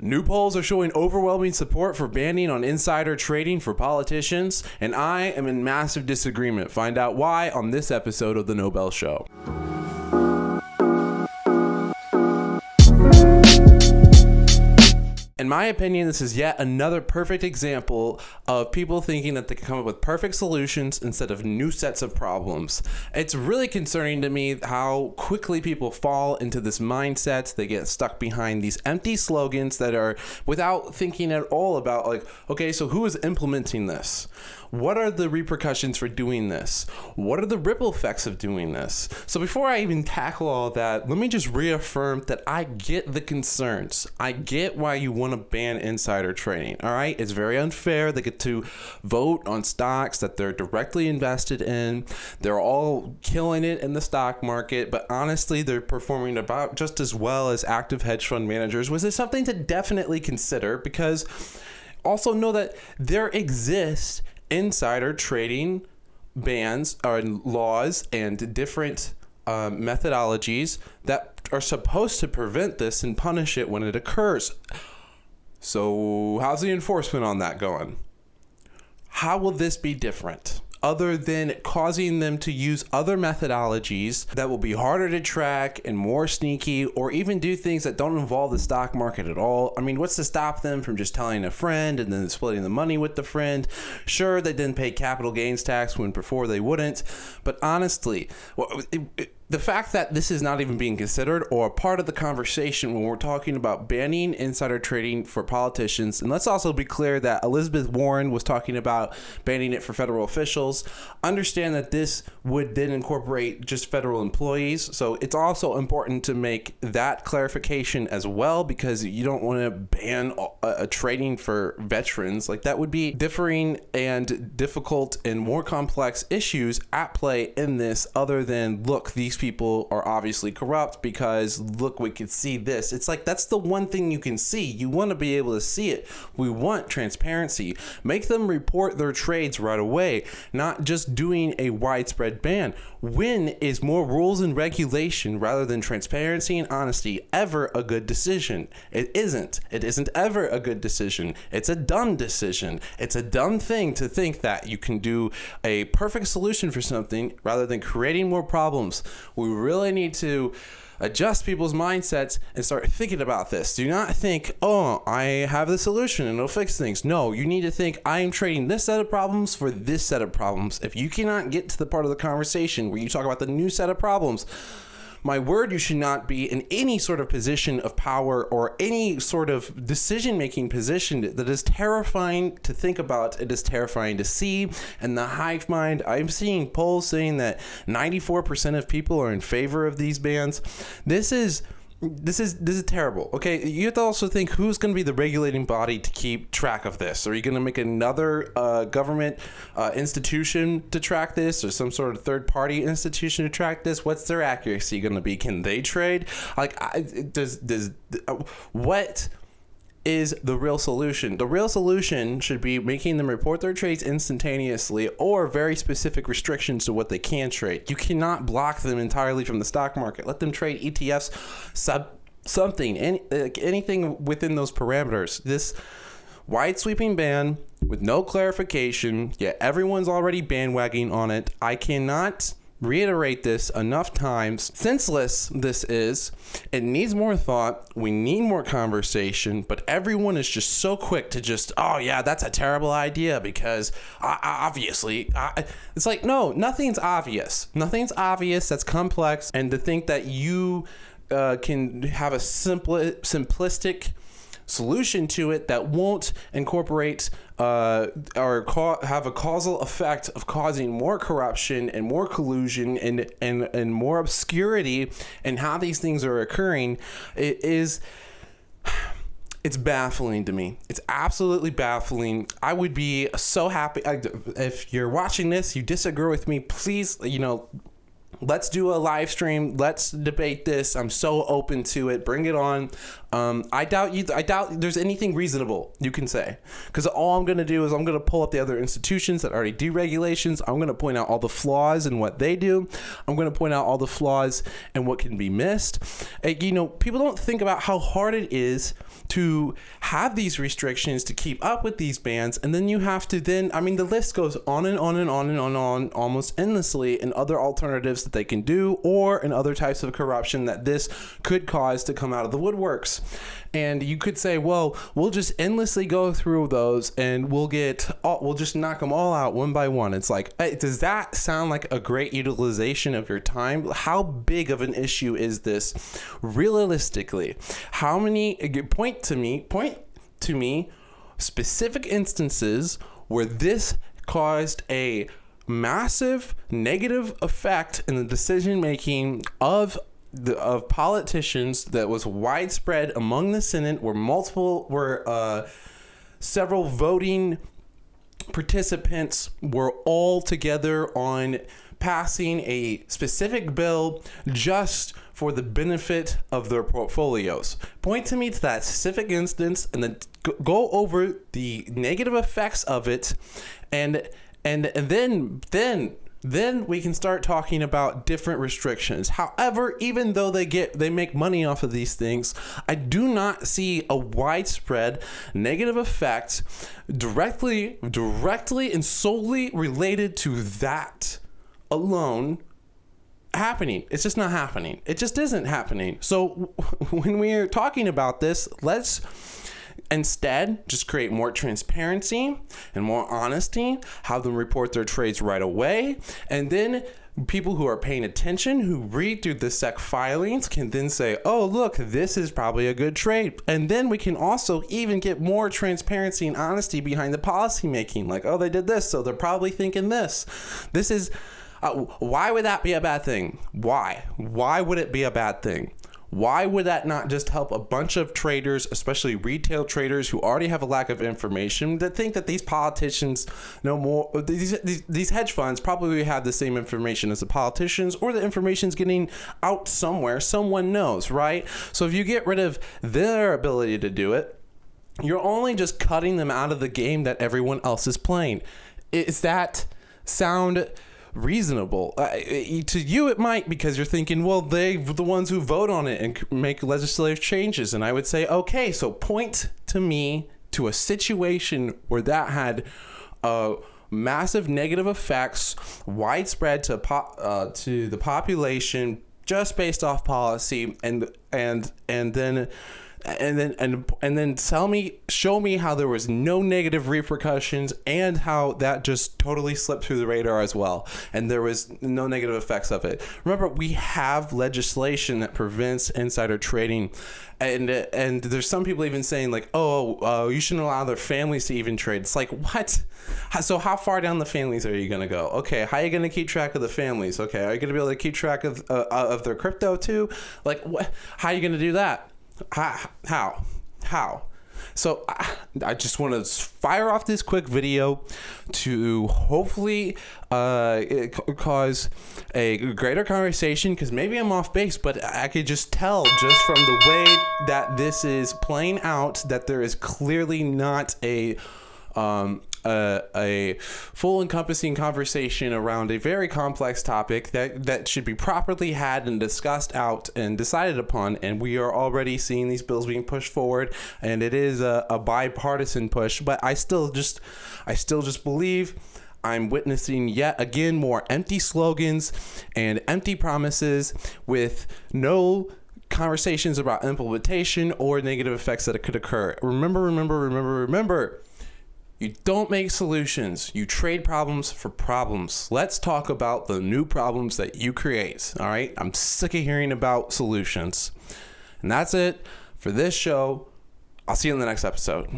New polls are showing overwhelming support for banning on insider trading for politicians, and I am in massive disagreement. Find out why on this episode of The Nobel Show. In my opinion, this is yet another perfect example of people thinking that they can come up with perfect solutions instead of new sets of problems. It's really concerning to me how quickly people fall into this mindset. They get stuck behind these empty slogans that are without thinking at all about, like, okay, so who is implementing this? What are the repercussions for doing this? What are the ripple effects of doing this? So before I even tackle all that, let me just reaffirm that I get the concerns. I get why you want to ban insider trading. All right, it's very unfair. They get to vote on stocks that they're directly invested in. They're all killing it in the stock market, but honestly, they're performing about just as well as active hedge fund managers, which is something to definitely consider, because also know that there exists insider trading bans or laws and different methodologies that are supposed to prevent this and punish it when it occurs. So how's the enforcement on that going? How will this be different other than causing them to use other methodologies that will be harder to track and more sneaky, or even do things that don't involve the stock market at all? I mean, what's to stop them from just telling a friend and then splitting the money with the friend? Sure, they didn't pay capital gains tax when before they wouldn't, but honestly, the fact that this is not even being considered or a part of the conversation when we're talking about banning insider trading for politicians, and let's also be clear that Elizabeth Warren was talking about banning it for federal officials. Understand that this would then incorporate just federal employees, so it's also important to make that clarification as well, because you don't want to ban a trading for veterans. Like, that would be differing and difficult and more complex issues at play in this, other than, look, these people are obviously corrupt because, look, we could see this. It's like, that's the one thing you can see. You want to be able to see it. We want transparency. Make them report their trades right away, not just doing a widespread ban. When is more rules and regulation rather than transparency and honesty ever a good decision? It isn't. It isn't ever a good decision. It's a dumb decision. It's a dumb thing to think that you can do a perfect solution for something rather than creating more problems. We really need to adjust people's mindsets and start thinking about this. Do not think, oh, I have the solution and it'll fix things. No, you need to think, I am trading this set of problems for this set of problems. If you cannot get to the part of the conversation where you talk about the new set of problems, my word, you should not be in any sort of position of power or any sort of decision-making position. That is terrifying to think about. It is terrifying to see. And the hive mind, I'm seeing polls saying that 94% of people are in favor of these bans. This is terrible. Okay, you have to also think, who's going to be the regulating body to keep track of this? Are you going to make another government institution to track this, or some sort of third-party institution to track this? What's their accuracy going to be? Can they trade? Like, what is the real solution? The real solution should be making them report their trades instantaneously, or very specific restrictions to what they can trade. You cannot block them entirely from the stock market. Let them trade ETFs, anything within those parameters. This wide sweeping ban with no clarification, yet everyone's already bandwagoning on it. I cannot reiterate this enough times. Senseless this is. It needs more thought. We need more conversation, but everyone is just so quick to just, oh yeah, that's a terrible idea because obviously. It's like, no, nothing's obvious. Nothing's obvious. That's complex. And to think that you can have a simplistic solution to it that won't incorporate have a causal effect of causing more corruption and more collusion and more obscurity in how these things are occurring, it's baffling to me. It's absolutely baffling. I would be so happy if you're watching this, you disagree with me, please, let's do a live stream. Let's debate this. I'm so open to it. Bring it on. I doubt there's anything reasonable you can say, because all I'm going to do is I'm going to pull up the other institutions that already do regulations. I'm going to point out all the flaws in what they do. I'm going to point out all the flaws and what can be missed. People don't think about how hard it is to have these restrictions, to keep up with these bans, and then you have to the list goes on and on and on and on almost endlessly in other alternatives that they can do, or in other types of corruption that this could cause to come out of the woodworks. And you could say, well, we'll just endlessly go through those and we'll just knock them all out one by one. It's like, hey, does that sound like a great utilization of your time? How big of an issue is this realistically? How many, point to me specific instances where this caused a massive negative effect in the decision making of politicians that was widespread among the Senate, where several voting participants were all together on passing a specific bill just for the benefit of their portfolios. Point to me to that specific instance and then go over the negative effects of it, and then we can start talking about different restrictions. However, even though they make money off of these things, I do not see a widespread negative effect directly and solely related to that alone happening. It's just not happening. It just isn't happening. So when we're talking about this, let's instead just create more transparency and more honesty, have them report their trades right away, and then people who are paying attention, who read through the SEC filings, can then say, oh, look, this is probably a good trade. And then we can also even get more transparency and honesty behind the policy making. Like, oh, they did this, so they're probably thinking this. This is why would that be a bad thing? Why would it be a bad thing? Why would that not just help a bunch of traders, especially retail traders who already have a lack of information, that think that these politicians know more? These hedge funds probably have the same information as the politicians, or the information's getting out somewhere. Someone knows, right? So if you get rid of their ability to do it, you're only just cutting them out of the game that everyone else is playing. Is that sound reasonable? To you it might, because you're thinking, well, they're the ones who vote on it and make legislative changes. And I would say, okay, so point to me to a situation where that had massive negative effects, widespread to the population, just based off policy, and then show me how there was no negative repercussions, and how that just totally slipped through the radar as well, and there was no negative effects of it. Remember, we have legislation that prevents insider trading, and there's some people even saying like, you shouldn't allow their families to even trade. It's like, what? So how far down the families are you going to go? Okay, how are you going to keep track of the families? Okay, are you going to be able to keep track of their crypto too? Like, what? How are you going to do that? How? So I just want to fire off this quick video to hopefully cause a greater conversation, because maybe I'm off base, but I could just tell just from the way that this is playing out that there is clearly not a full encompassing conversation around a very complex topic that should be properly had and discussed out and decided upon. And we are already seeing these bills being pushed forward, and it is a bipartisan push, but I still just believe I'm witnessing yet again more empty slogans and empty promises with no conversations about implementation or negative effects that could occur. Remember. You don't make solutions. You trade problems for problems. Let's talk about the new problems that you create. All right? I'm sick of hearing about solutions. And that's it for this show. I'll see you in the next episode.